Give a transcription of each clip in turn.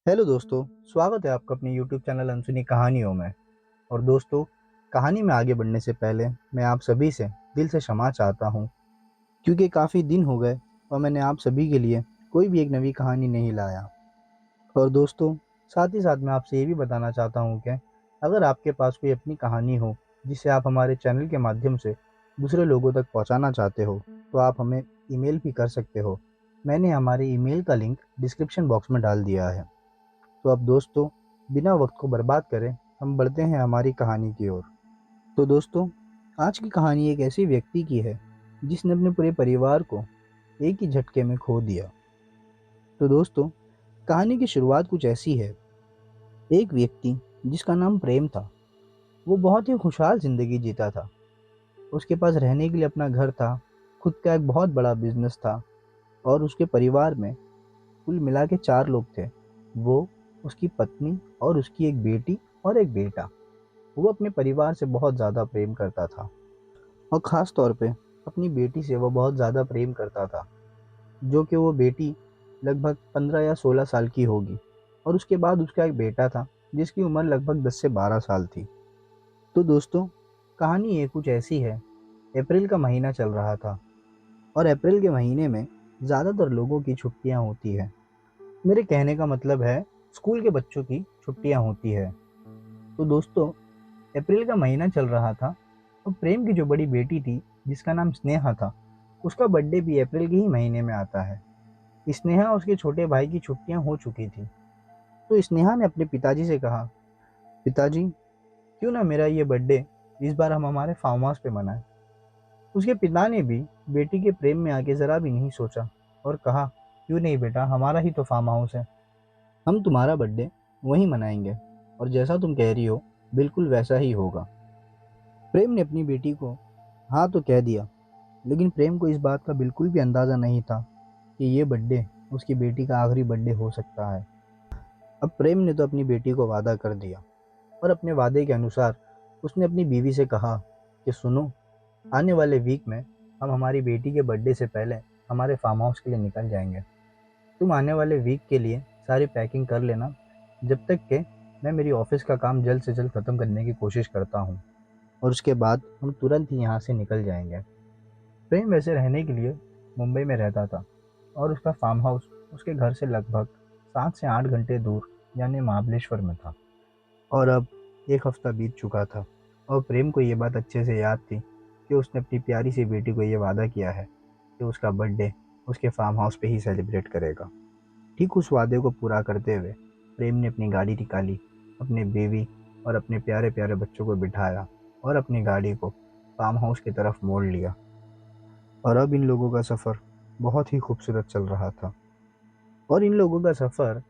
Hello दोस्तों, स्वागत है आपका अपने यूट्यूब चैनल अनसुनी कहानियों में। और दोस्तों, कहानी में आगे बढ़ने से पहले मैं आप सभी से दिल से क्षमा चाहता हूँ, क्योंकि काफ़ी दिन हो गए और मैंने आप सभी के लिए कोई भी एक नई कहानी नहीं लाया। और दोस्तों, साथ ही साथ मैं आपसे ये भी बताना चाहता हूँ कि अगर आपके पास कोई अपनी कहानी हो जिसे आप हमारे चैनल के माध्यम से दूसरे लोगों तक पहुँचाना चाहते हो, तो आप हमें ईमेल भी कर सकते हो। मैंने हमारे ईमेल का लिंक डिस्क्रिप्शन बॉक्स में डाल दिया है। तो अब दोस्तों, बिना वक्त को बर्बाद करें, हम बढ़ते हैं हमारी कहानी की ओर। तो दोस्तों, आज की कहानी एक ऐसी व्यक्ति की है जिसने अपने पूरे परिवार को एक ही झटके में खो दिया। तो दोस्तों, कहानी की शुरुआत कुछ ऐसी है। एक व्यक्ति जिसका नाम प्रेम था, वो बहुत ही खुशहाल जिंदगी जीता था। उसके पास रहने के लिए अपना घर था, खुद का एक बहुत बड़ा बिजनेस था, और उसके परिवार में कुल मिला के 4 लोग थे। वो, उसकी पत्नी और उसकी एक बेटी और एक बेटा। वो अपने परिवार से बहुत ज़्यादा प्रेम करता था, और ख़ास तौर पे अपनी बेटी से वो बहुत ज़्यादा प्रेम करता था, जो कि वो बेटी लगभग 15 या 16 साल की होगी। और उसके बाद उसका एक बेटा था जिसकी उम्र लगभग 10 से 12 साल थी। तो दोस्तों, कहानी ये कुछ ऐसी है। अप्रैल का महीना चल रहा था, और अप्रैल के महीने में ज़्यादातर लोगों की छुट्टियां होती है। मेरे कहने का मतलब है, स्कूल के बच्चों की छुट्टियां होती है। तो दोस्तों, अप्रैल का महीना चल रहा था, और प्रेम की जो बड़ी बेटी थी जिसका नाम स्नेहा था, उसका बर्थडे भी अप्रैल के ही महीने में आता है। स्नेहा और उसके छोटे भाई की छुट्टियां हो चुकी थी। तो स्नेहा ने अपने पिताजी से कहा, पिताजी, क्यों ना मेरा ये बर्थडे इस बार हम हमारे फार्म हाउस पे मनाएं। उसके पिता ने भी बेटी के प्रेम में आके ज़रा भी नहीं सोचा, और कहा, क्यों नहीं बेटा, हमारा ही तो फार्म हाउस है, हम तुम्हारा बर्थडे वहीं मनाएंगे, और जैसा तुम कह रही हो बिल्कुल वैसा ही होगा। प्रेम ने अपनी बेटी को हाँ तो कह दिया, लेकिन प्रेम को इस बात का बिल्कुल भी अंदाज़ा नहीं था कि ये बर्थडे उसकी बेटी का आखिरी बर्थडे हो सकता है। अब प्रेम ने तो अपनी बेटी को वादा कर दिया, और अपने वादे के अनुसार उसने अपनी बीवी से कहा कि सुनो, आने वाले वीक में हम हमारी बेटी के बर्थडे से पहले हमारे फार्म हाउस के लिए निकल जाएंगे। तुम आने वाले वीक के लिए सारी पैकिंग कर लेना, जब तक कि मैं मेरी ऑफिस का काम जल्द से जल्द ख़त्म करने की कोशिश करता हूँ, और उसके बाद हम तुरंत ही यहाँ से निकल जाएंगे। प्रेम वैसे रहने के लिए मुंबई में रहता था, और उसका फार्म हाउस उसके घर से लगभग 7 से 8 घंटे दूर यानी महाबलेश्वर में था। और अब एक हफ्ता बीत चुका था, और प्रेम को ये बात अच्छे से याद थी कि उसने अपनी प्यारी सी बेटी को ये वादा किया है कि उसका बर्थडे उसके फार्म हाउस पे ही सेलिब्रेट करेगा। ठीक उस वादे को पूरा करते हुए प्रेम ने अपनी गाड़ी निकाली, अपने बेबी और अपने प्यारे प्यारे बच्चों को बिठाया, और अपनी गाड़ी को फार्म हाउस की तरफ मोड़ लिया। और अब इन लोगों का सफ़र बहुत ही खूबसूरत चल रहा था। और इन लोगों का सफ़र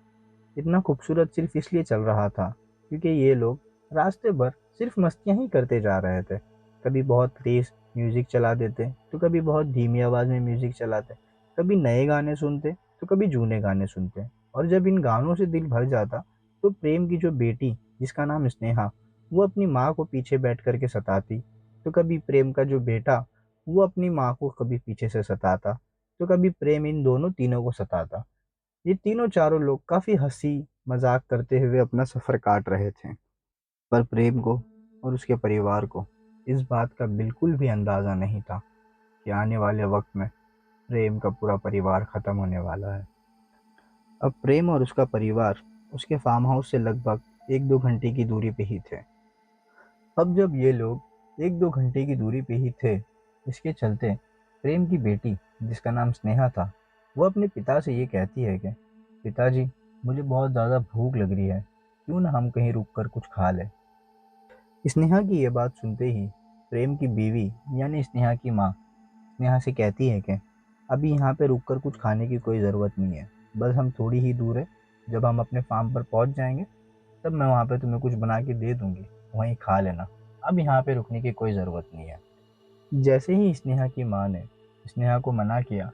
इतना खूबसूरत सिर्फ इसलिए चल रहा था क्योंकि ये लोग रास्ते भर सिर्फ मस्तियां ही करते जा रहे थे। कभी बहुत तेज म्यूजिक चला देते, तो कभी बहुत धीमी आवाज़ में म्यूजिक चलाते, कभी नए गाने सुनते, तो कभी जूने गाने सुनते। और जब इन गानों से दिल भर जाता, तो प्रेम की जो बेटी जिसका नाम स्नेहा, वो अपनी माँ को पीछे बैठ करके सताती, तो कभी प्रेम का जो बेटा, वो अपनी माँ को कभी पीछे से सताता, तो कभी प्रेम इन दोनों तीनों को सताता। ये तीनों चारों लोग काफी हंसी मजाक करते हुए अपना सफर काट रहे थे, पर प्रेम को और उसके परिवार को इस बात का बिल्कुल भी अंदाजा नहीं था कि आने वाले वक्त में प्रेम का पूरा परिवार खत्म होने वाला है। अब प्रेम और उसका परिवार उसके फार्म हाउस से लगभग 1-2 घंटे की दूरी पे ही थे। अब जब ये लोग 1-2 घंटे की दूरी पे ही थे, इसके चलते प्रेम की बेटी जिसका नाम स्नेहा था, वो अपने पिता से ये कहती है कि पिताजी, मुझे बहुत ज़्यादा भूख लग रही है, क्यों ना हम कहीं रुक कर कुछ खा लें। स्नेहा की ये बात सुनते ही प्रेम की बीवी यानी स्नेहा की माँ स्नेहा से कहती है कि अभी यहाँ पे रुक कर कुछ खाने की कोई ज़रूरत नहीं है, बस हम थोड़ी ही दूर है, जब हम अपने फार्म पर पहुँच जाएंगे तब मैं वहाँ पे तुम्हें कुछ बना के दे दूंगी, वहीं खा लेना। अब यहाँ पे रुकने की कोई ज़रूरत नहीं है। जैसे ही स्नेहा की माँ ने स्नेहा को मना किया,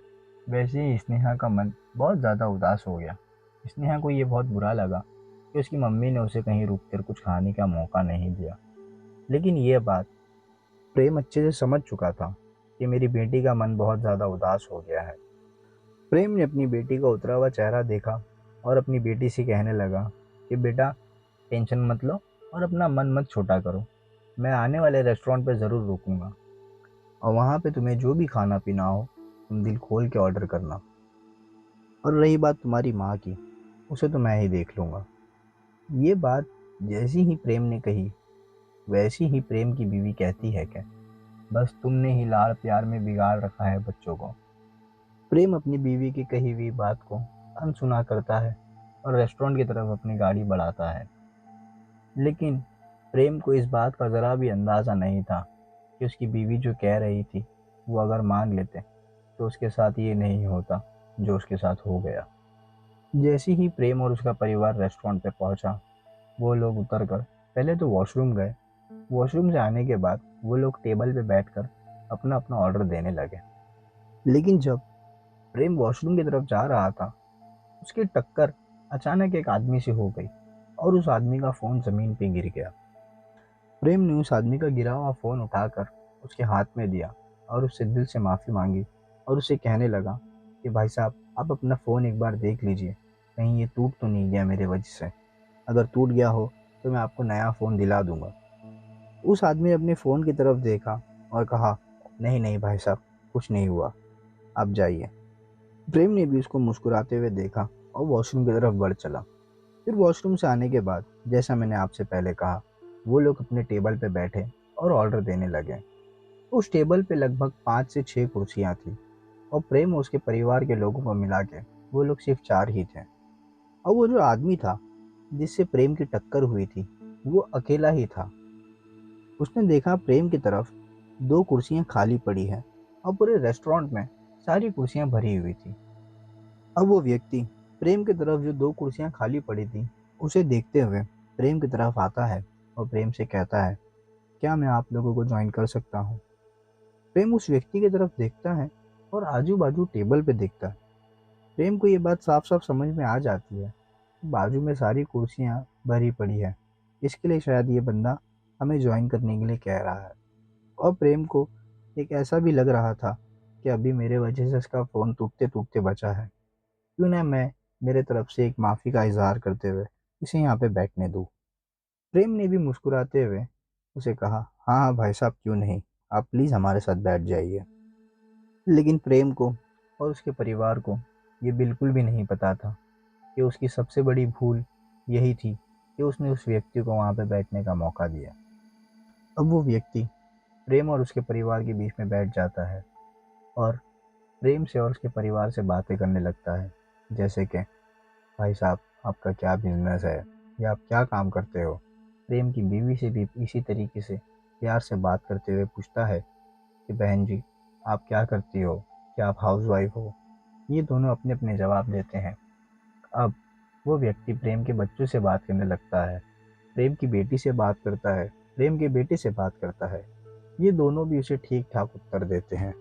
वैसे ही स्नेहा का मन बहुत ज़्यादा उदास हो गया। स्नेहा को ये बहुत बुरा लगा कि उसकी मम्मी ने उसे कहीं रुक कर कुछ खाने का मौका नहीं दिया। लेकिन ये बात प्रेम अच्छे से समझ चुका था कि मेरी बेटी का मन बहुत ज़्यादा उदास हो गया है। प्रेम ने अपनी बेटी का उतरा हुआ चेहरा देखा, और अपनी बेटी से कहने लगा कि बेटा, टेंशन मत लो और अपना मन मत छोटा करो। मैं आने वाले रेस्टोरेंट पे ज़रूर रुकूंगा और वहाँ पे तुम्हें जो भी खाना पीना हो तुम दिल खोल के ऑर्डर करना। और रही बात तुम्हारी माँ की, उसे तो मैं ही देख लूँगा। ये बात जैसी ही प्रेम ने कही वैसी ही प्रेम की बीवी कहती है कि बस तुमने ही लाड़ प्यार में बिगाड़ रखा है बच्चों को। प्रेम अपनी बीवी की कही हुई बात को अनसुना करता है और रेस्टोरेंट की तरफ अपनी गाड़ी बढ़ाता है। लेकिन प्रेम को इस बात का ज़रा भी अंदाज़ा नहीं था कि उसकी बीवी जो कह रही थी वो अगर मान लेते तो उसके साथ ये नहीं होता जो उसके साथ हो गया। जैसे ही प्रेम और उसका परिवार रेस्टोरेंट पे पहुंचा, वो लोग उतर कर पहले तो वॉशरूम गए। वॉशरूम से आने के बाद वो लोग टेबल पे बैठकर अपना अपना ऑर्डर देने लगे। लेकिन जब प्रेम वॉशरूम की तरफ जा रहा था, उसकी टक्कर अचानक एक आदमी से हो गई और उस आदमी का फ़ोन ज़मीन पे गिर गया। प्रेम ने उस आदमी का गिरा हुआ फ़ोन उठाकर उसके हाथ में दिया और उससे दिल से माफ़ी मांगी और उसे कहने लगा कि भाई साहब, आप अपना फ़ोन एक बार देख लीजिए, कहीं ये टूट तो नहीं गया मेरे वजह से। अगर टूट गया हो तो मैं आपको नया फ़ोन दिला दूंगा। उस आदमी ने अपने फ़ोन की तरफ देखा और कहा, नहीं नहीं भाई साहब, कुछ नहीं हुआ, आप जाइए। प्रेम ने भी उसको मुस्कुराते हुए देखा और वॉशरूम की तरफ बढ़ चला। फिर वॉशरूम से आने के बाद, जैसा मैंने आपसे पहले कहा, वो लोग अपने टेबल पे बैठे और ऑर्डर देने लगे। उस टेबल पे लगभग 5 से 6 कुर्सियां थी और प्रेम और उसके परिवार के लोगों को मिला के वो लोग सिर्फ 4 ही थे। और वो जो आदमी था जिससे प्रेम की टक्कर हुई थी, वो अकेला ही था। उसने देखा प्रेम की तरफ 2 कुर्सियां खाली पड़ी हैं और पूरे रेस्टोरेंट में सारी कुर्सियां भरी हुई थी। अब वो व्यक्ति प्रेम की तरफ जो 2 कुर्सियां खाली पड़ी थी उसे देखते हुए प्रेम की तरफ आता है और प्रेम से कहता है, क्या मैं आप लोगों को ज्वाइन कर सकता हूँ? प्रेम उस व्यक्ति की तरफ देखता है और आजू बाजू टेबल पे देखता है। प्रेम को ये बात साफ साफ समझ में आ जाती है, बाजू में सारी कुर्सियां भरी पड़ी है, इसके लिए शायद ये बंदा हमें ज्वाइन करने के लिए कह रहा है। और प्रेम को एक ऐसा भी लग रहा था कि अभी मेरे वजह से इसका फ़ोन टूटते टूटते बचा है, क्यों ना मैं मेरे तरफ से एक माफ़ी का इजहार करते हुए इसे यहाँ पे बैठने दूँ। प्रेम ने भी मुस्कुराते हुए उसे कहा, हाँ हाँ भाई साहब, क्यों नहीं, आप प्लीज़ हमारे साथ बैठ जाइए। लेकिन प्रेम को और उसके परिवार को ये बिल्कुल भी नहीं पता था कि उसकी सबसे बड़ी भूल यही थी कि उसने उस व्यक्ति को वहाँ पे बैठने का मौका दिया। अब वो व्यक्ति प्रेम और उसके परिवार के बीच में बैठ जाता है और प्रेम से और उसके परिवार से बातें करने लगता है, जैसे कि भाई साहब, आपका क्या बिजनेस है या आप क्या काम करते हो। प्रेम की बीवी से भी इसी तरीके से प्यार से बात करते हुए पूछता है कि बहन जी, आप क्या करती हो, क्या आप हाउस वाइफ हो। ये दोनों अपने अपने जवाब देते हैं। अब वो व्यक्ति प्रेम के बच्चों से बात करने लगता है, प्रेम की बेटी से बात करता है, प्रेम के बेटे से बात करता है। ये दोनों भी उसे ठीक ठाक उत्तर देते हैं।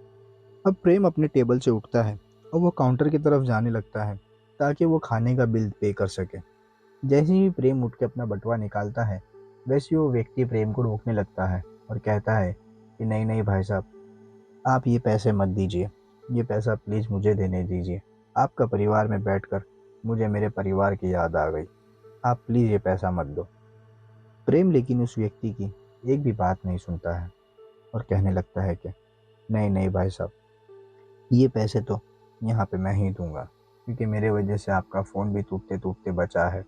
अब प्रेम अपने टेबल से उठता है और वो काउंटर की तरफ जाने लगता है ताकि वो खाने का बिल पे कर सके। जैसे ही प्रेम उठ के अपना बटुआ निकालता है, वैसे ही वो व्यक्ति प्रेम को रोकने लगता है और कहता है कि नहीं नहीं भाई साहब, आप ये पैसे मत दीजिए, ये पैसा प्लीज़ मुझे देने दीजिए। आपका परिवार में बैठकर मुझे मेरे परिवार की याद आ गई, आप प्लीज़ ये पैसा मत दो। प्रेम लेकिन उस व्यक्ति की एक भी बात नहीं सुनता है और कहने लगता है कि नहीं नहीं भाई साहब, ये पैसे तो यहाँ पे मैं ही दूंगा, क्योंकि मेरे वजह से आपका फ़ोन भी टूटते टूटते बचा है।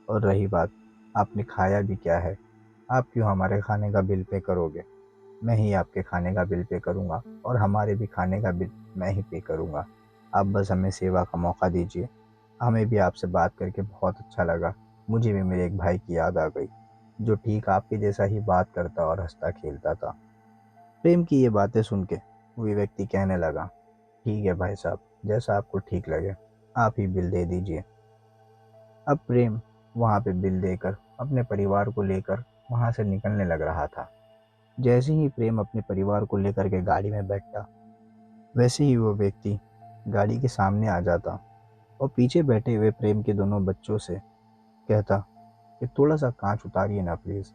और रही बात, आपने खाया भी क्या है, आप क्यों हमारे खाने का बिल पे करोगे? मैं ही आपके खाने का बिल पे करूँगा और हमारे भी खाने का बिल मैं ही पे करूँगा। आप बस हमें सेवा का मौका दीजिए। हमें भी आपसे बात करके बहुत अच्छा लगा। मुझे भी मेरे एक भाई की याद आ गई, जो ठीक आपके जैसा ही बात करता और हँसता खेलता था। प्रेम की ये बातें सुन के वो व्यक्ति कहने लगा, ठीक है भाई साहब, जैसा आपको ठीक लगे, आप ही बिल दे दीजिए। अब प्रेम वहाँ पे बिल देकर अपने परिवार को लेकर वहाँ से निकलने लग रहा था। जैसे ही प्रेम अपने परिवार को लेकर के गाड़ी में बैठता, वैसे ही वो व्यक्ति गाड़ी के सामने आ जाता और पीछे बैठे हुए प्रेम के दोनों बच्चों से कहता कि थोड़ा सा कांच उतारिए ना प्लीज़।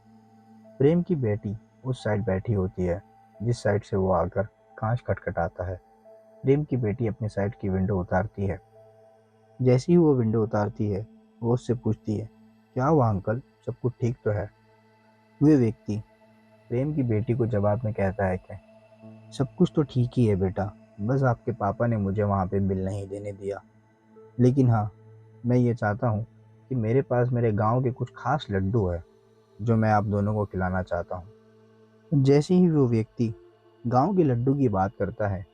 प्रेम की बेटी उस साइड बैठी होती है जिस साइड से वो आकर कांच खटखटाता है। प्रेम की बेटी अपनी साइड की विंडो उतारती है जैसे ही वो विंडो उतारती है, वो उससे पूछती है, क्या हुआ अंकल, सब कुछ ठीक तो है? वे व्यक्ति प्रेम की बेटी को जवाब में कहता है कि सब कुछ तो ठीक ही है बेटा, बस आपके पापा ने मुझे वहाँ पे बिल नहीं देने दिया। लेकिन हाँ, मैं ये चाहता हूँ कि मेरे पास मेरे गांव के कुछ खास लड्डू है जो मैं आप दोनों को खिलाना चाहता हूँ। जैसे ही वो व्यक्ति गांव के लड्डू की बात करता है,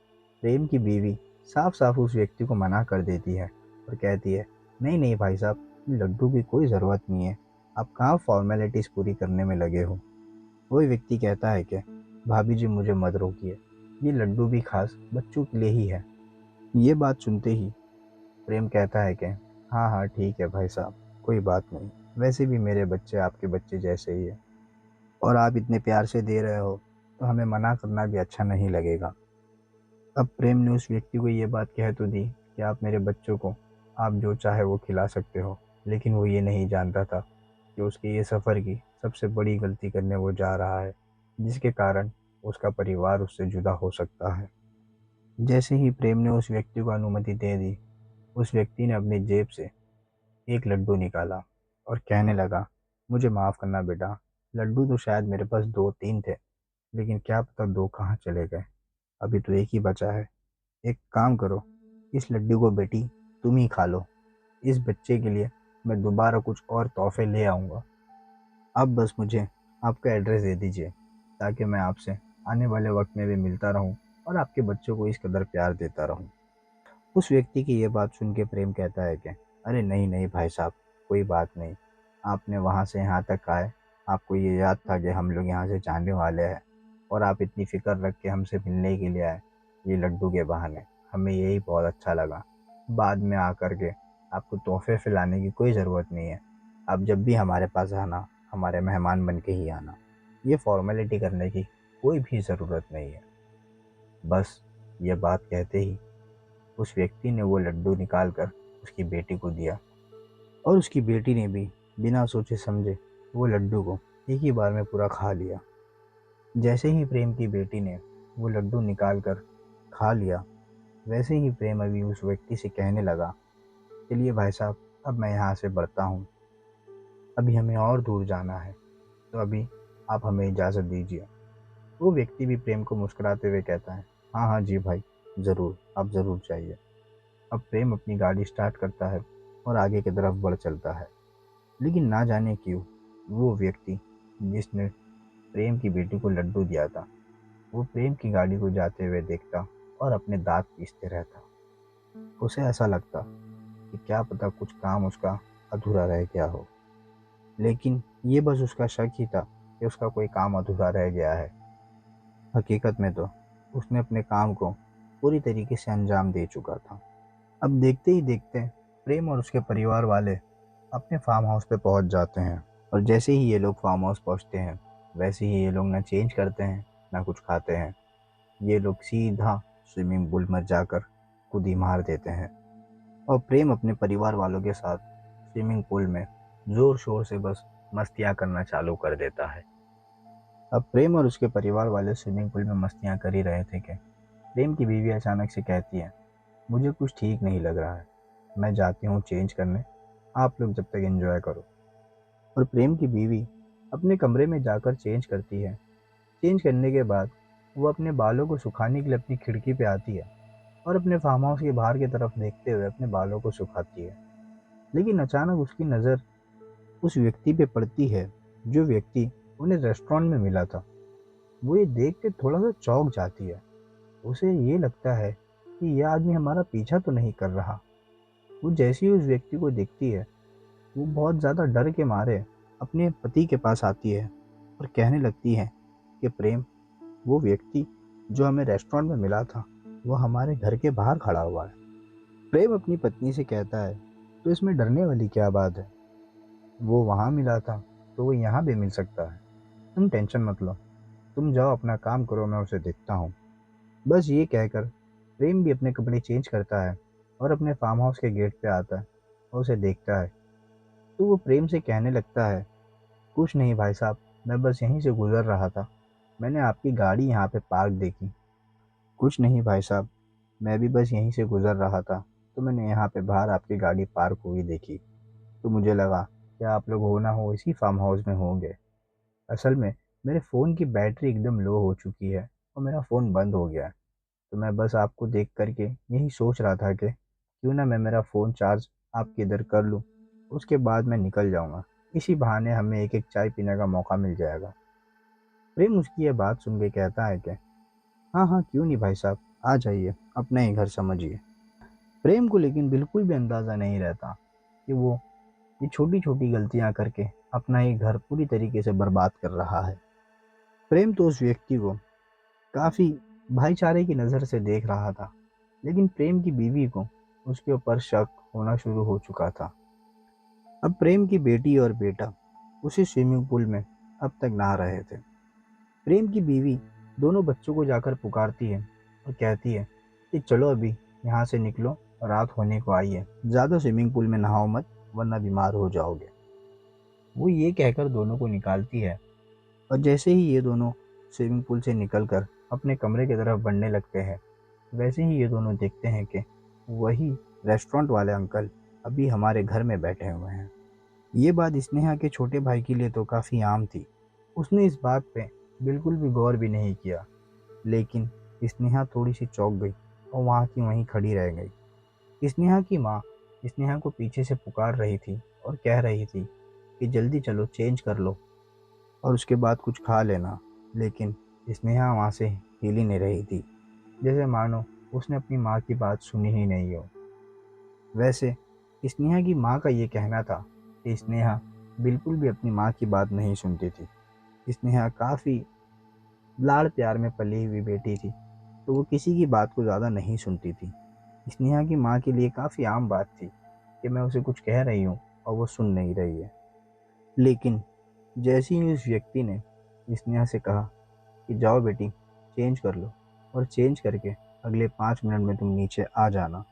प्रेम की बीवी साफ साफ उस व्यक्ति को मना कर देती है और कहती है, नहीं नहीं भाई साहब, लड्डू की कोई ज़रूरत नहीं है, आप कहाँ फॉर्मेलिटीज़ पूरी करने में लगे हो। वही व्यक्ति कहता है कि भाभी जी मुझे मत रोकिए, ये लड्डू भी खास बच्चों के लिए ही है। ये बात सुनते ही प्रेम कहता है कि हाँ हाँ ठीक है भाई साहब, कोई बात नहीं, वैसे भी मेरे बच्चे आपके बच्चे जैसे ही है और आप इतने प्यार से दे रहे हो तो हमें मना करना भी अच्छा नहीं लगेगा। अब प्रेम ने उस व्यक्ति को ये बात कह तो दी कि आप मेरे बच्चों को आप जो चाहे वो खिला सकते हो, लेकिन वो ये नहीं जानता था कि उसके ये सफ़र की सबसे बड़ी गलती करने वो जा रहा है, जिसके कारण उसका परिवार उससे जुदा हो सकता है। जैसे ही प्रेम ने उस व्यक्ति को अनुमति दे दी, उस व्यक्ति ने अपनी जेब से एक लड्डू निकाला और कहने लगा, मुझे माफ़ करना बेटा, लड्डू तो शायद मेरे पास दो तीन थे, लेकिन क्या पता दो कहाँ चले गए, अभी तो एक ही बचा है। एक काम करो, इस लड्डू को बेटी तुम ही खा लो, इस बच्चे के लिए मैं दोबारा कुछ और तोहफे ले आऊँगा। आप बस मुझे आपका एड्रेस दे दीजिए ताकि मैं आपसे आने वाले वक्त में भी मिलता रहूं और आपके बच्चों को इस कदर प्यार देता रहूं। उस व्यक्ति की ये बात सुन के प्रेम कहता है कि अरे नहीं नहीं भाई साहब, कोई बात नहीं, आपने वहाँ से यहाँ तक आए, आपको ये याद था कि हम लोग यहाँ से जाने वाले हैं और आप इतनी फ़िक्र रख के हमसे मिलने के लिए आए, ये लड्डू के बहाने, हमें यही बहुत अच्छा लगा। बाद में आकर के आपको तोहफे फैलाने की कोई ज़रूरत नहीं है, आप जब भी हमारे पास आना, हमारे मेहमान बन के ही आना, ये फॉर्मेलिटी करने की कोई भी ज़रूरत नहीं है। बस ये बात कहते ही उस व्यक्ति ने वो लड्डू निकाल कर उसकी बेटी को दिया और उसकी बेटी ने भी बिना सोचे समझे वो लड्डू को एक ही बार में पूरा खा लिया। जैसे ही प्रेम की बेटी ने वो लड्डू निकाल कर खा लिया, वैसे ही प्रेम अभी उस व्यक्ति से कहने लगा, चलिए भाई साहब, अब मैं यहाँ से बढ़ता हूँ, अभी हमें और दूर जाना है, तो अभी आप हमें इजाज़त दीजिए। वो व्यक्ति भी प्रेम को मुस्कुराते हुए कहता है, हाँ हाँ जी भाई, ज़रूर, आप ज़रूर जाइए। अब प्रेम अपनी गाड़ी स्टार्ट करता है और आगे की तरफ बढ़ चलता है। लेकिन ना जाने क्यों वो व्यक्ति जिसने प्रेम की बेटी को लड्डू दिया था, वो प्रेम की गाड़ी को जाते हुए देखता और अपने दांत पीसते रहता। उसे ऐसा लगता कि क्या पता कुछ काम उसका अधूरा रह गया हो, लेकिन ये बस उसका शक ही था कि उसका कोई काम अधूरा रह गया है। हकीकत में तो उसने अपने काम को पूरी तरीके से अंजाम दे चुका था। अब देखते ही देखते प्रेम और उसके परिवार वाले अपने फार्म हाउस पे पहुंच जाते हैं और जैसे ही ये लोग फार्म हाउस पहुंचते हैं, वैसे ही ये लोग ना चेंज करते हैं ना कुछ खाते हैं। ये लोग सीधा स्विमिंग पूल में जाकर कूदी मार देते हैं और प्रेम अपने परिवार वालों के साथ स्विमिंग पूल में ज़ोर शोर से बस मस्तियाँ करना चालू कर देता है। अब प्रेम और उसके परिवार वाले स्विमिंग पूल में मस्तियाँ कर ही रहे थे कि प्रेम की बीवी अचानक से कहती है, मुझे कुछ ठीक नहीं लग रहा है, मैं जाती हूँ चेंज करने, आप लोग जब तक एंजॉय करो। और प्रेम की बीवी अपने कमरे में जाकर चेंज करती है। चेंज करने के बाद वो अपने बालों को सुखाने के लिए अपनी खिड़की पे आती है और अपने फार्म हाउस के बाहर की तरफ देखते हुए अपने बालों को सुखाती है। लेकिन अचानक उसकी नज़र उस व्यक्ति पे पड़ती है जो व्यक्ति उन्हें रेस्टोरेंट में मिला था। वो ये देख के थोड़ा सा चौंक जाती है। उसे ये लगता है कि यह आदमी हमारा पीछा तो नहीं कर रहा। वो जैसे ही उस व्यक्ति को देखती है, वो बहुत ज़्यादा डर के मारे अपने पति के पास आती है और कहने लगती है कि प्रेम, वो व्यक्ति जो हमें रेस्टोरेंट में मिला था, वो हमारे घर के बाहर खड़ा हुआ है। प्रेम अपनी पत्नी से कहता है, तो इसमें डरने वाली क्या बात है, वो वहाँ मिला था तो वो यहाँ भी मिल सकता है, तुम टेंशन मत लो, तुम जाओ अपना काम करो, मैं उसे देखता हूँ। बस ये कहकर प्रेम भी अपने कपड़े चेंज करता है और अपने फार्म हाउस के गेट पे आता है और उसे देखता है। तो वो प्रेम से कहने लगता है, कुछ नहीं भाई साहब, मैं बस यहीं से गुजर रहा था, मैंने आपकी गाड़ी यहाँ पे पार्क देखी। कुछ नहीं भाई साहब, मैं भी बस यहीं से गुजर रहा था, तो मैंने यहाँ पे बाहर आपकी गाड़ी पार्क हुई देखी, तो मुझे लगा कि आप लोग हो ना हो इसी फार्म हाउस में होंगे। असल में मेरे फ़ोन की बैटरी एकदम लो हो चुकी है और मेरा फ़ोन बंद हो गया है। तो मैं बस आपको देख कर के यही सोच रहा था कि क्यों ना मैं मेरा फ़ोन चार्ज आपके इधर कर लूँ, उसके बाद मैं निकल जाऊँगा। इसी बहाने हमें एक-एक चाय पीने का मौका मिल जाएगा। प्रेम उसकी ये बात सुन के कहता है कि हाँ, हाँ, क्यों नहीं भाई साहब, आ जाइए, अपना ही घर समझिए। प्रेम को लेकिन बिल्कुल भी अंदाज़ा नहीं रहता कि वो ये छोटी-छोटी गलतियाँ करके अपना ही घर पूरी तरीके से बर्बाद कर रहा है। प्रेम तो उस व्यक्ति को काफ़ी भाईचारे की नज़र से देख रहा था, लेकिन प्रेम की बीवी को उसके ऊपर शक होना शुरू हो चुका था। अब प्रेम की बेटी और बेटा उसी स्विमिंग पूल में अब तक नहा रहे थे। प्रेम की बीवी दोनों बच्चों को जाकर पुकारती है और कहती है कि चलो अभी यहाँ से निकलो, रात होने को आई है, ज़्यादा स्विमिंग पूल में नहाओ मत वरना बीमार हो जाओगे। वो ये कहकर दोनों को निकालती है और जैसे ही ये दोनों स्विमिंग पूल से निकलकर अपने कमरे की तरफ बढ़ने लगते हैं, वैसे ही ये दोनों देखते हैं कि वही रेस्टोरेंट वाले अंकल अभी हमारे घर में बैठे हुए हैं। ये बात स्नेहा के छोटे भाई के लिए तो काफ़ी आम थी। उसने इस बात पे बिल्कुल भी गौर भी नहीं किया, लेकिन स्नेहा थोड़ी सी चौंक गई और वहाँ की वहीं खड़ी रह गई। स्नेहा की माँ स्नेहा को पीछे से पुकार रही थी और कह रही थी कि जल्दी चलो चेंज कर लो और उसके बाद कुछ खा लेना, लेकिन स्नेहा वहाँ से हिल ही नहीं रही थी, जैसे मानो उसने अपनी माँ की बात सुनी ही नहीं हो। वैसे स्नेहा की माँ का ये कहना था कि स्नेहा बिल्कुल भी अपनी माँ की बात नहीं सुनती थी। स्नेहा काफ़ी लाड़ प्यार में पली हुई बेटी थी, तो वो किसी की बात को ज़्यादा नहीं सुनती थी। स्नेहा की माँ के लिए काफ़ी आम बात थी कि मैं उसे कुछ कह रही हूँ और वो सुन नहीं रही है। लेकिन जैसे ही उस व्यक्ति ने स्नेहा से कहा कि जाओ बेटी चेंज कर लो और चेंज करके अगले 5 मिनट में तुम नीचे आ जाना,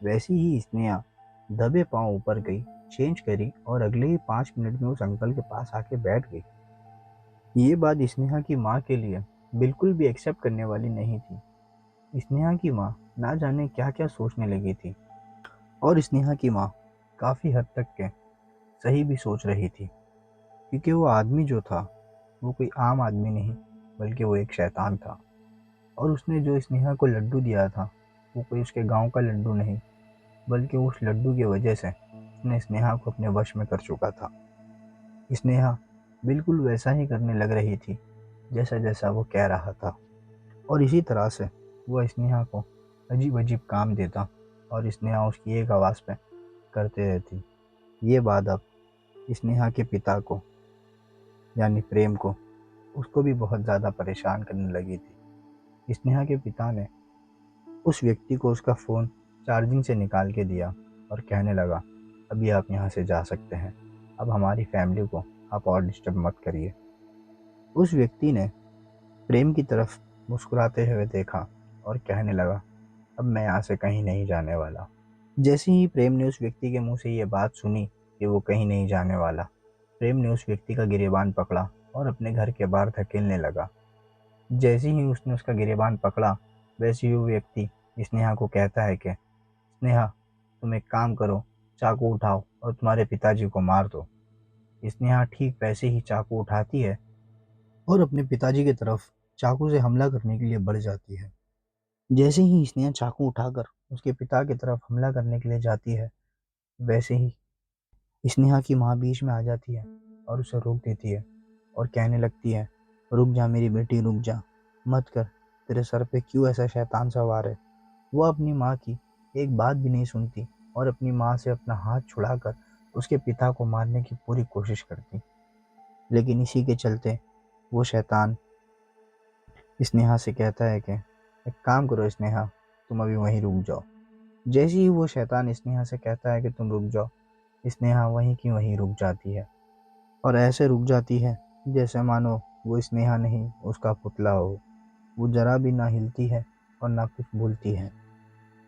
वैसे ही स्नेहा दबे पांव ऊपर गई, चेंज करी और अगले ही 5 मिनट में उस अंकल के पास आके बैठ गई। ये बात स्नेहा की माँ के लिए बिल्कुल भी एक्सेप्ट करने वाली नहीं थी। स्नेहा की माँ ना जाने क्या क्या सोचने लगी थी और स्नेहा की माँ काफ़ी हद तक के सही भी सोच रही थी, क्योंकि वो आदमी जो था वो कोई आम आदमी नहीं बल्कि वो एक शैतान था। और उसने जो स्नेहा को लड्डू दिया था वो कोई उसके गांव का लड्डू नहीं, बल्कि उस लड्डू की वजह से उसने स्नेहा को अपने वश में कर चुका था। स्नेहा बिल्कुल वैसा ही करने लग रही थी जैसा जैसा वो कह रहा था, और इसी तरह से वो स्नेहा को अजीब अजीब काम देता और स्नेहा उसकी एक आवाज़ पे करते रहती। ये बात अब स्नेहा के पिता को यानी प्रेम को उसको भी बहुत ज़्यादा परेशान करने लगी थी। स्नेहा के पिता ने उस व्यक्ति को उसका फ़ोन चार्जिंग से निकाल के दिया और कहने लगा अभी आप यहाँ से जा सकते हैं, अब हमारी फैमिली को आप और डिस्टर्ब मत करिए। उस व्यक्ति ने प्रेम की तरफ मुस्कुराते हुए देखा और कहने लगा अब मैं यहाँ से कहीं नहीं जाने वाला। जैसे ही प्रेम ने उस व्यक्ति के मुंह से ये बात सुनी कि वो कहीं नहीं जाने वाला, प्रेम ने उस व्यक्ति का गिरेबान पकड़ा और अपने घर के बाहर धकेलने लगा। जैसे ही उसने उसका गिरेबान पकड़ा, वैसे ही वो व्यक्ति स्नेहा को कहता है कि स्नेहा तुम एक काम करो, चाकू उठाओ और तुम्हारे पिताजी को मार दो। स्नेहा ठीक वैसे ही चाकू उठाती है और अपने पिताजी की तरफ चाकू से हमला करने के लिए बढ़ जाती है। जैसे ही स्नेहा चाकू उठाकर उसके पिता की तरफ हमला करने के लिए जाती है, वैसे ही स्नेहा की माँ बीच में आ जाती है और उसे रोक देती है और कहने लगती है रुक जा मेरी बेटी रुक जा, मत कर, तेरे सर पे क्यों ऐसा शैतान सवार है। वो अपनी माँ की एक बात भी नहीं सुनती और अपनी माँ से अपना हाथ छुड़ाकर उसके पिता को मारने की पूरी कोशिश करती, लेकिन इसी के चलते वो शैतान स्नेहा से कहता है कि एक काम करो स्नेहा, तुम अभी वहीं रुक जाओ। जैसे ही वो शैतान स्नेहा से कहता है कि तुम रुक जाओ, स्नेहा वहीं की वहीं रुक जाती है और ऐसे रुक जाती है जैसे मानो वो स्नेहा नहीं उसका पुतला हो। वो जरा भी ना हिलती है और ना कुछ बोलती है।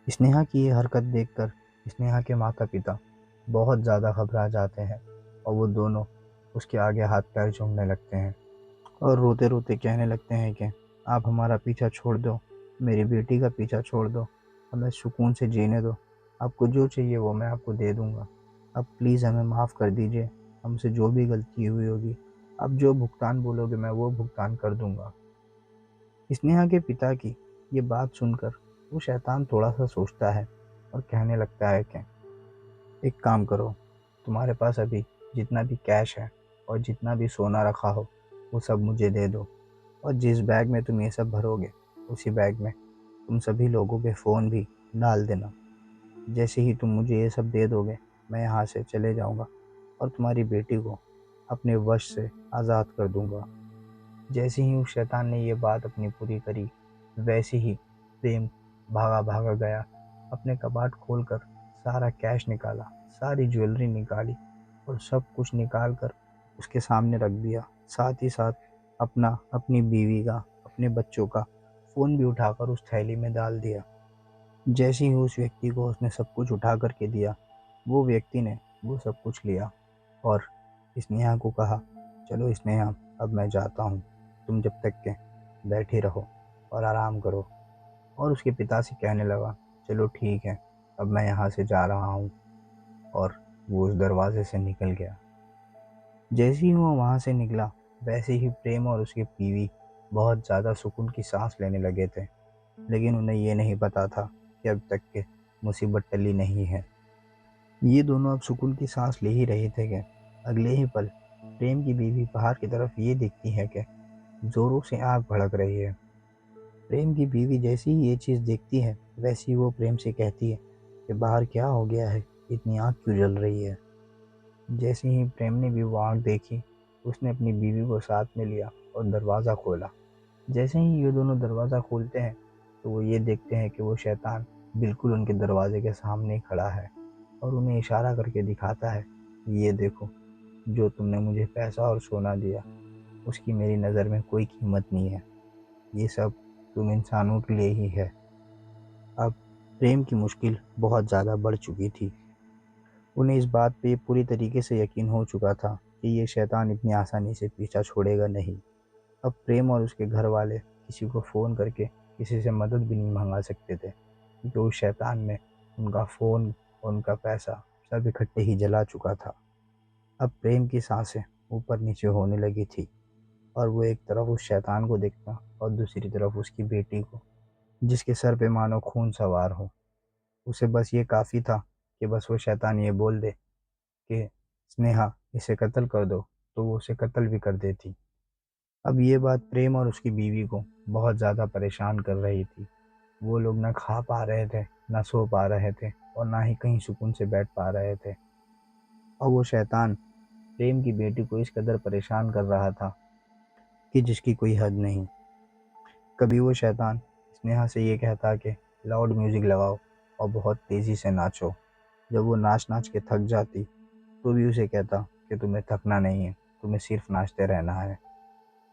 स्नेहा की ये हरकत देखकर स्नेहा के माता पिता बहुत ज़्यादा घबरा जाते हैं और वो दोनों उसके आगे हाथ पैर जोड़ने लगते हैं और रोते रोते कहने लगते हैं कि आप हमारा पीछा छोड़ दो, मेरी बेटी का पीछा छोड़ दो, हमें सुकून से जीने दो। आपको जो चाहिए वो मैं आपको दे दूँगा। आप प्लीज़ हमें माफ़ कर दीजिए, हमसे जो भी गलती हुई होगी, आप जो भुगतान बोलोगे मैं वो भुगतान कर दूँगा। स्नेहा के पिता की ये बात सुनकर वो शैतान थोड़ा-सा सोचता है और कहने लगता है कि एक काम करो, तुम्हारे पास अभी जितना भी कैश है और जितना भी सोना रखा हो, वो सब मुझे दे दो और जिस बैग में तुम ये सब भरोगे, उसी बैग में तुम सभी लोगों के फ़ोन भी डाल देना। जैसे ही तुम मुझे ये सब दे दोगे, मैं यहाँ से चले जाऊँगा और तुम्हारी बेटी को अपने वश से आज़ाद कर दूँगा। जैसे ही उस शैतान ने ये बात अपनी पूरी करी, वैसे ही प्रेम भागा-भागा गया, अपने कबाट खोलकर सारा कैश निकाला, सारी ज्वेलरी निकाली और सब कुछ निकाल कर उसके सामने रख दिया। साथ ही साथ अपनी बीवी का, अपने बच्चों का फ़ोन भी उठाकर उस थैली में डाल दिया। जैसे ही उस व्यक्ति को उसने सब कुछ उठा कर के दिया, वो व्यक्ति ने वो सब कुछ लिया और स्नेहा को कहा, चलो स्नेहा अब मैं जाता हूँ, तुम जब तक के बैठी रहो और आराम करो। और उसके पिता से कहने लगा, चलो ठीक है, अब मैं यहाँ से जा रहा हूँ। और वो उस दरवाजे से निकल गया। जैसे ही वो वहाँ से निकला, वैसे ही प्रेम और उसकी बीवी बहुत ज़्यादा सुकून की सांस लेने लगे थे। लेकिन उन्हें ये नहीं पता था कि अब तक के मुसीबत टली नहीं है। ये दोनों अब सुकून की सांस ले ही रहे थे कि अगले ही पल प्रेम की बीवी बाहर की तरफ ये दिखती है कि जोरों से आग भड़क रही है। प्रेम की बीवी जैसी ही ये चीज़ देखती है, वैसे ही वो प्रेम से कहती है कि बाहर क्या हो गया है, इतनी आग क्यों जल रही है। जैसे ही प्रेम ने भी वो आग देखी, उसने अपनी बीवी को साथ में लिया और दरवाज़ा खोला। जैसे ही ये दोनों दरवाज़ा खोलते हैं, तो वो ये देखते हैं कि वो शैतान बिल्कुल उनके दरवाजे के सामने ही खड़ा है और उन्हें इशारा करके दिखाता है, ये देखो, जो तुमने मुझे पैसा और सोना दिया, उसकी मेरी नज़र में कोई कीमत नहीं है। ये सब तुम इंसानों के लिए ही है। अब प्रेम की मुश्किल बहुत ज़्यादा बढ़ चुकी थी। उन्हें इस बात पे पूरी तरीके से यकीन हो चुका था कि ये शैतान इतनी आसानी से पीछा छोड़ेगा नहीं। अब प्रेम और उसके घर वाले किसी को फ़ोन करके किसी से मदद भी नहीं मंगा सकते थे, क्योंकि उस शैतान ने उनका फ़ोन और उनका पैसा सब इकट्ठे ही जला चुका था। अब प्रेम की सांसें ऊपर नीचे होने लगी थी और वो एक तरफ उस शैतान को देखता और दूसरी तरफ उसकी बेटी को, जिसके सर पे मानो खून सवार हो। उसे बस ये काफ़ी था कि बस वो शैतान ये बोल दे कि स्नेहा इसे कत्ल कर दो, तो वो उसे कत्ल भी कर देती। अब ये बात प्रेम और उसकी बीवी को बहुत ज़्यादा परेशान कर रही थी। वो लोग ना खा पा रहे थे, ना सो पा रहे थे और ना ही कहीं सुकून से बैठ पा रहे थे। और वो शैतान प्रेम की बेटी को इस कदर परेशान कर रहा था कि जिसकी कोई हद नहीं। कभी वो शैतान स्नेहा से ये कहता कि लाउड म्यूज़िक लगाओ और बहुत तेज़ी से नाचो। जब वो नाच-नाच के थक जाती, तो भी उसे कहता कि तुम्हें थकना नहीं है, तुम्हें सिर्फ नाचते रहना है।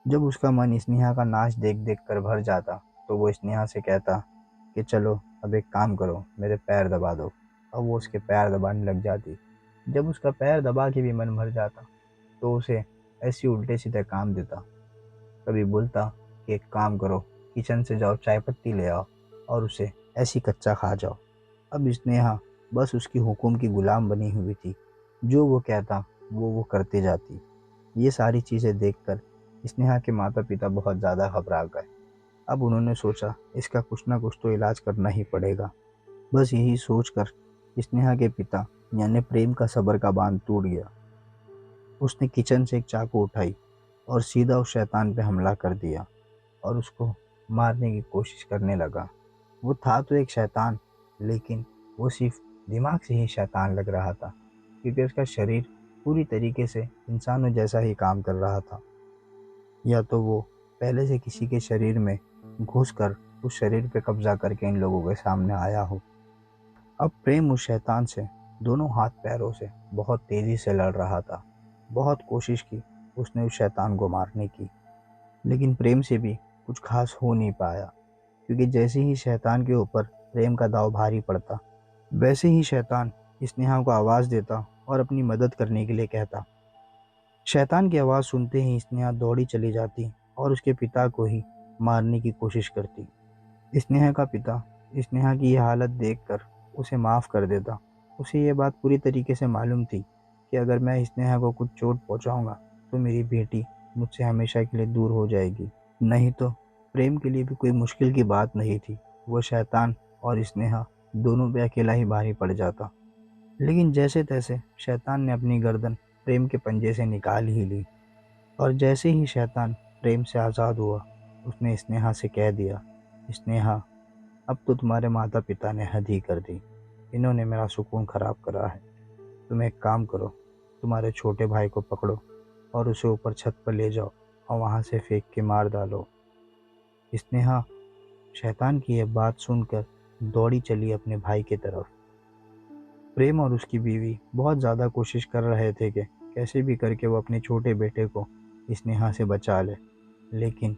जब उसका मन स्नेहा का नाच देख-देख कर भर जाता, तो वो स्नेहा से कहता कि चलो अब एक काम करो, मेरे पैर दबा दो। अब वो उसके पैर दबाने लग जाती। जब उसका पैर दबा के भी मन भर जाता, तो उसे ऐसे उल्टे-सीधे काम देता। कभी बोलता कि एक काम करो, किचन से जाओ चाय पत्ती ले आओ और उसे ऐसे ही कच्चा खा जाओ। अब स्नेहा बस उसकी हुक्म की गुलाम बनी हुई थी। जो वो कहता, वो करते जाती। ये सारी चीज़ें देखकर स्नेहा के माता-पिता बहुत ज़्यादा घबरा गए। अब उन्होंने सोचा, इसका कुछ ना कुछ तो इलाज करना ही पड़ेगा। बस यही सोचकर स्नेहा के पिता यानी प्रेम का सब्र का बाँध टूट गया। उसने किचन से एक चाकू उठाई और सीधा उस शैतान पे हमला कर दिया और उसको मारने की कोशिश करने लगा। वो था तो एक शैतान, लेकिन वो सिर्फ दिमाग से ही शैतान लग रहा था, क्योंकि उसका शरीर पूरी तरीके से इंसानों जैसा ही काम कर रहा था। या तो वो पहले से किसी के शरीर में घुसकर उस शरीर पे कब्जा करके इन लोगों के सामने आया हो। अब प्रेम उस शैतान से दोनों हाथ पैरों से बहुत तेज़ी से लड़ रहा था। बहुत कोशिश की उसने उस शैतान को मारने की, लेकिन प्रेम से भी कुछ खास हो नहीं पाया, क्योंकि जैसे ही शैतान के ऊपर प्रेम का दाँव भारी पड़ता, वैसे ही शैतान स्नेहा को आवाज़ देता और अपनी मदद करने के लिए कहता। शैतान की आवाज़ सुनते ही स्नेहा दौड़ी चली जाती और उसके पिता को ही मारने की कोशिश करती। स्नेहा का पिता स्नेहा की यह हालत देखकर उसे माफ़ कर देता। उसे ये बात पूरी तरीके से मालूम थी कि अगर मैं स्नेहा को कुछ चोट पहुंचाऊंगा तो मेरी बेटी मुझसे हमेशा के लिए दूर हो जाएगी। नहीं तो प्रेम के लिए भी कोई मुश्किल की बात नहीं थी। वो शैतान और स्नेहा दोनों पे अकेला ही भारी पड़ जाता। लेकिन जैसे तैसे शैतान ने अपनी गर्दन प्रेम के पंजे से निकाल ही ली। और जैसे ही शैतान प्रेम से आज़ाद हुआ, उसने स्नेहा से कह दिया, स्नेहा, अब तो तुम्हारे माता पिता ने हद ही कर दी। इन्होंने मेरा सुकून खराब करा है। तुम एक काम करो, तुम्हारे छोटे भाई को पकड़ो और उसे ऊपर छत पर ले जाओ और वहाँ से फेंक के मार डालो। स्नेहा शैतान की यह बात सुनकर दौड़ी चली अपने भाई की तरफ। प्रेम और उसकी बीवी बहुत ज़्यादा कोशिश कर रहे थे कि कैसे भी करके वो अपने छोटे बेटे को स्नेहा से बचा ले, लेकिन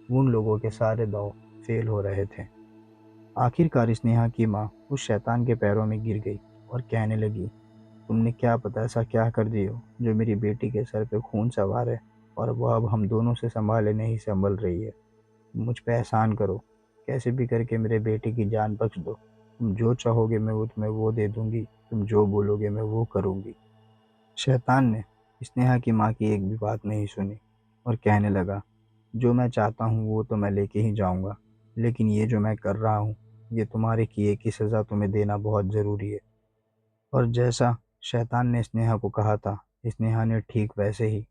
उन लोगों के सारे दांव फेल हो रहे थे। आखिरकार स्नेहा की माँ उस शैतान के पैरों में गिर गई और कहने लगी, तुमने क्या पता ऐसा क्या कर दी हो जो मेरी बेटी के सर पे खून सवार है और वह अब हम दोनों से संभाले नहीं संभल रही है। मुझ पे एहसान करो, कैसे भी करके मेरे बेटे की जान बख्श दो। तुम जो चाहोगे मैं वो तुम्हें वो दे दूंगी, तुम जो बोलोगे मैं वो करूंगी। शैतान ने स्नेहा की माँ की एक भी बात नहीं सुनी और कहने लगा, जो मैं चाहता हूँ वो तो मैं लेके ही जाऊंगा, लेकिन ये जो मैं कर रहा हूँ ये तुम्हारे किए की सज़ा तुम्हें देना बहुत ज़रूरी है। और जैसा शैतान ने स्नेहा को कहा था, स्नेहा ने ठीक वैसे ही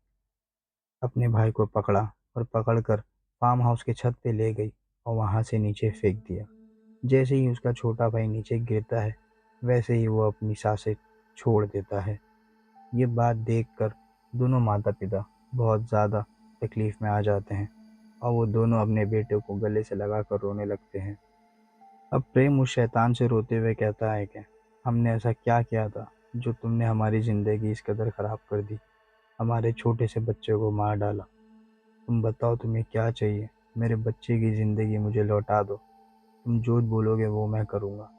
अपने भाई को पकड़ा और पकड़कर फार्म हाउस के छत पे ले गई और वहां से नीचे फेंक दिया। जैसे ही उसका छोटा भाई नीचे गिरता है, वैसे ही वो अपनी सांसें छोड़ देता है। ये बात देखकर दोनों माता पिता बहुत ज़्यादा तकलीफ में आ जाते हैं और वो दोनों अपने बेटे को गले से लगाकर रोने लगते हैं। अब प्रेम उस शैतान से रोते हुए कहता है कि हमने ऐसा क्या किया था जो तुमने हमारी ज़िंदगी इस कदर ख़राब कर दी, हमारे छोटे से बच्चे को मार डाला। तुम बताओ तुम्हें क्या चाहिए? मेरे बच्चे की ज़िंदगी मुझे लौटा दो। तुम जो बोलोगे वो मैं करूँगा।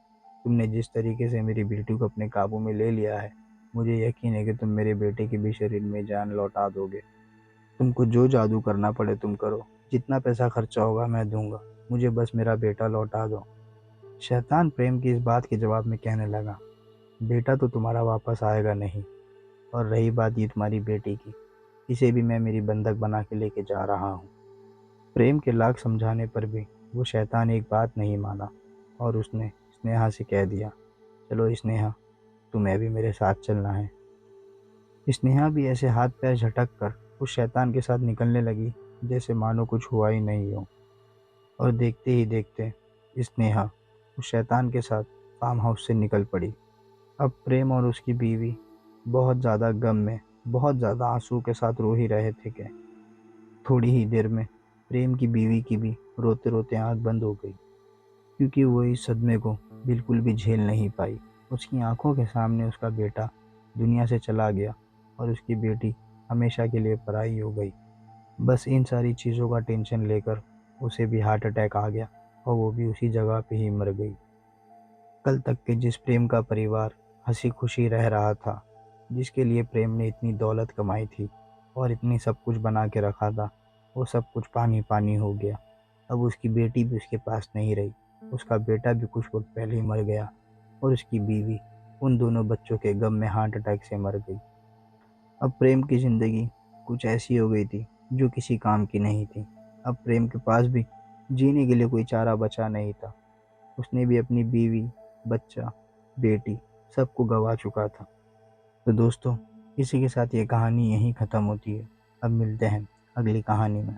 तुमने जिस तरीके से मेरी बेटी को अपने काबू में ले लिया है, मुझे यकीन है कि तुम मेरे बेटे के भी शरीर में जान लौटा दोगे। तुमको जो जादू करना पड़े तुम करो, जितना पैसा खर्चा होगा मैं दूंगा, मुझे बस मेरा बेटा लौटा दो। शैतान प्रेम की इस बात के जवाब में कहने लगा, बेटा तो तुम्हारा वापस आएगा नहीं, और रही बात ये तुम्हारी बेटी की, इसे भी मैं मेरी बंधक बना के लेके जा रहा हूँ। प्रेम के लाख समझाने पर भी वो शैतान एक बात नहीं माना और उसने स्नेहा से कह दिया, चलो स्नेहा, तुम्हें भी मेरे साथ चलना है। स्नेहा भी ऐसे हाथ पैर झटक कर उस शैतान के साथ निकलने लगी जैसे मानो कुछ हुआ ही नहीं हो। और देखते ही देखते स्नेहा उस शैतान के साथ फार्म हाउस से निकल पड़ी। अब प्रेम और उसकी बीवी बहुत ज़्यादा गम में, बहुत ज़्यादा आंसू के साथ रो ही रहे थे कि थोड़ी ही देर में प्रेम की बीवी की भी रोते रोते आंख बंद हो गई, क्योंकि वो इस सदमे को बिल्कुल भी झेल नहीं पाई। उसकी आंखों के सामने उसका बेटा दुनिया से चला गया और उसकी बेटी हमेशा के लिए पराई हो गई। बस इन सारी चीज़ों का टेंशन लेकर उसे भी हार्ट अटैक आ गया और वो भी उसी जगह पे ही मर गई। कल तक के जिस प्रेम का परिवार हंसी खुशी रह रहा था, जिसके लिए प्रेम ने इतनी दौलत कमाई थी और इतनी सब कुछ बना के रखा था, वो सब कुछ पानी पानी हो गया। अब उसकी बेटी भी उसके पास नहीं रही, उसका बेटा भी कुछ वक्त पहले ही मर गया और उसकी बीवी उन दोनों बच्चों के गम में हार्ट अटैक से मर गई। अब प्रेम की ज़िंदगी कुछ ऐसी हो गई थी जो किसी काम की नहीं थी। अब प्रेम के पास भी जीने के लिए कोई चारा बचा नहीं था। उसने भी अपनी बीवी, बच्चा, बेटी सबको गंवा चुका था। तो दोस्तों, इसी के साथ ये कहानी यहीं ख़त्म होती है। अब मिलते हैं अगली कहानी में।